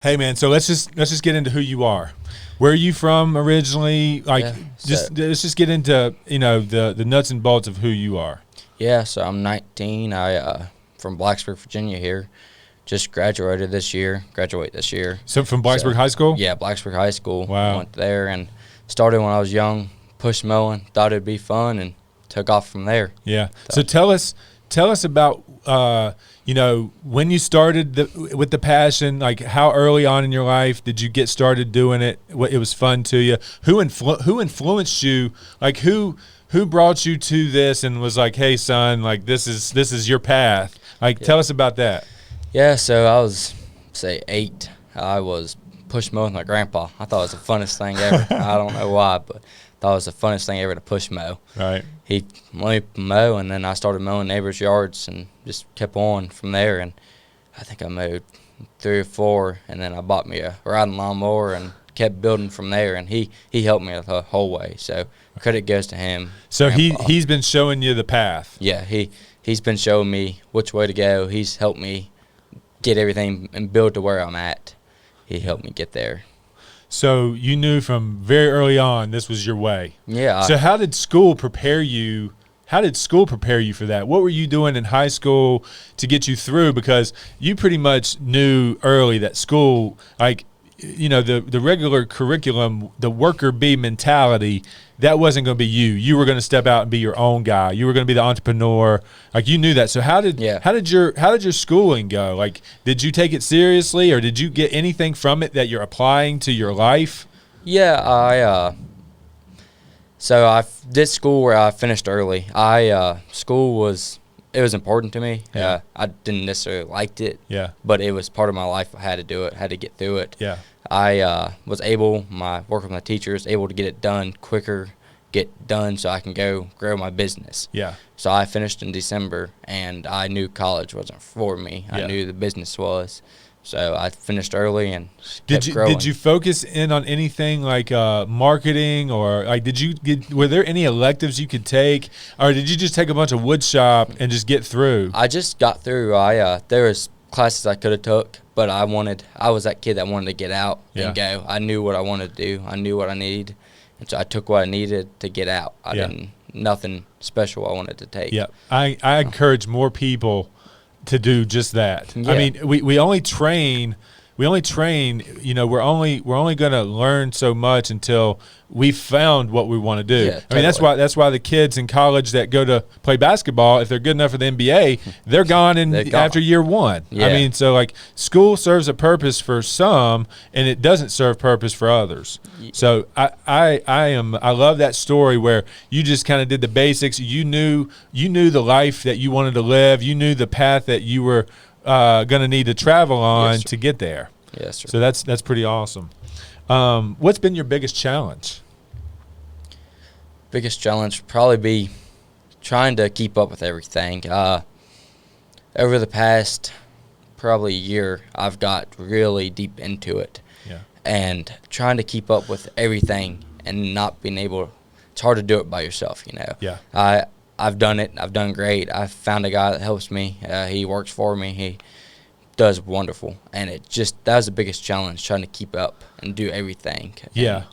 Hey man, so let's just get into who you are. Where are you from originally? Let's just get into the nuts and bolts of who you are. Yeah, so I'm 19. I from Blacksburg, Virginia here. Just graduate this year. So from Blacksburg High School? Yeah, Blacksburg High School. Wow. Went there and started when I was young, push mowing, thought it'd be fun, and took off from there. Yeah. So tell us about when you started with the passion. Like, how early on in your life did you get started doing it? What it was fun to you? Who influenced you? Like, who brought you to this and was like, hey son, like this is your path? Like, tell us about that. Yeah, so I was, say, 8. I was push mowing with my grandpa. I thought it was the funnest thing ever. I don't know why, but thought it was the funnest thing ever to push mow. Right. He let me mow, and then I started mowing neighbors' yards and just kept on from there. And I think I mowed 3 or 4, and then I bought me a riding lawnmower and kept building from there. And he helped me the whole way. So credit goes to him. So Grandpa. he's been showing you the path. Yeah, he's been showing me which way to go. He's helped me get everything and build to where I'm at. He helped me get there. So you knew from very early on this was your way. Yeah. So how did school prepare you? How did school prepare you for that? What were you doing in high school to get you through? Because you pretty much knew early that school, like, the regular curriculum, the worker bee mentality, that wasn't going to be you. You were going to step out and be your own guy. You were going to be the entrepreneur. Like, you knew that. So how did your schooling go? Like, did you take it seriously, or did you get anything from it that you're applying to your life? Yeah, so I did school where I finished early. School was important to me. Yeah. I didn't necessarily liked it. Yeah. But it was part of my life. I had to do it. Had to get through it. Yeah. I was able, work with my teachers, able to get it done quicker, so I can go grow my business. Yeah. So I finished in December, and I knew college wasn't for me. Yeah. I knew the business was. So I finished early and kept growing. Did you focus in on anything like marketing, or like were there any electives you could take, or did you just take a bunch of wood shop and just get through? I just got through. There was classes I could have took, but I was that kid that wanted to get out and go. I knew what I wanted to do. I knew what I needed, and so I took what I needed to get out. Nothing special I wanted to take. Yeah, I encourage more people to do just that. Yeah. I mean, we only train. We're only going to learn so much until we found what we want to do. Yeah, I mean, that's why the kids in college that go to play basketball, if they're good enough for the NBA, they're gone after year 1. Yeah. I mean, so like, school serves a purpose for some, and it doesn't serve purpose for others. So I love that story where you just kind of did the basics. You knew the life that you wanted to live. You knew the path that you were going to need to travel on to get there. Yes, sir. So that's pretty awesome. What's been your biggest challenge? Biggest challenge would probably be trying to keep up with everything. Over the past probably year, I've got really deep into it. Yeah. And trying to keep up with everything and not being able – it's hard to do it by yourself, Yeah. I've done it. I've done great. I've found a guy that helps me. He works for me. He does wonderful. And that was the biggest challenge, trying to keep up and do everything. Yeah.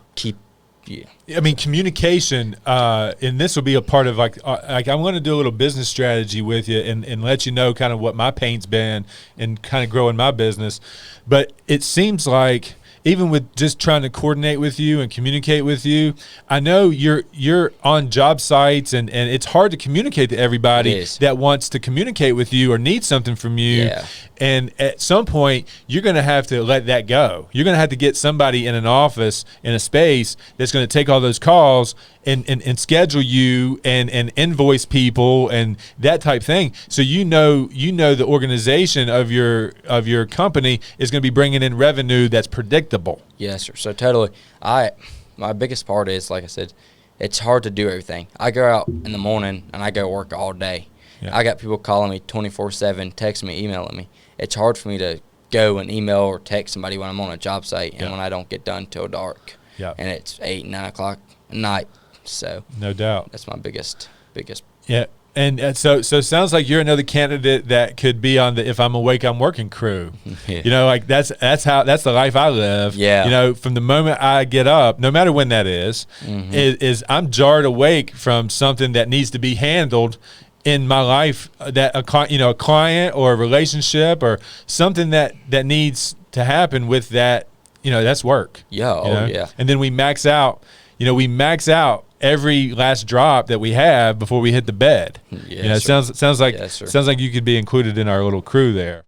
Yeah. I mean, communication, and this will be a part of like I'm going to do a little business strategy with you and let you know kind of what my pain's been and kind of growing my business. But it seems like even with just trying to coordinate with you and communicate with you, I know you're on job sites and it's hard to communicate to everybody that wants to communicate with you or needs something from you. Yeah. And at some point, you're going to have to let that go. You're going to have to get somebody in an office, in a space, that's going to take all those calls and schedule you and invoice people and that type thing. So you know the organization of your company is going to be bringing in revenue that's predictable. Yes, sir. So totally. My biggest part is, like I said, it's hard to do everything. I go out in the morning and I go work all day. Yeah. I got people calling me 24/7, texting me, emailing me. It's hard for me to go and email or text somebody when I'm on a job site and when I don't get done till dark. Yeah. And it's 8, 9 o'clock at night. So no doubt. that's my biggest. Yeah. And so it sounds like you're another candidate that could be on the "If I'm awake, I'm working" crew. Yeah. You know, like that's the life I live. Yeah. You know, from the moment I get up, no matter when that is, is I'm jarred awake from something that needs to be handled in my life, that a client or a relationship or something that needs to happen with that. You know, that's work. Yeah. You know? Oh yeah. And then we max out. You know, we max out every last drop that we have before we hit the bed. Yes, you know, it sir. sounds like Yes, sir. sounds like you could be included in our little crew there.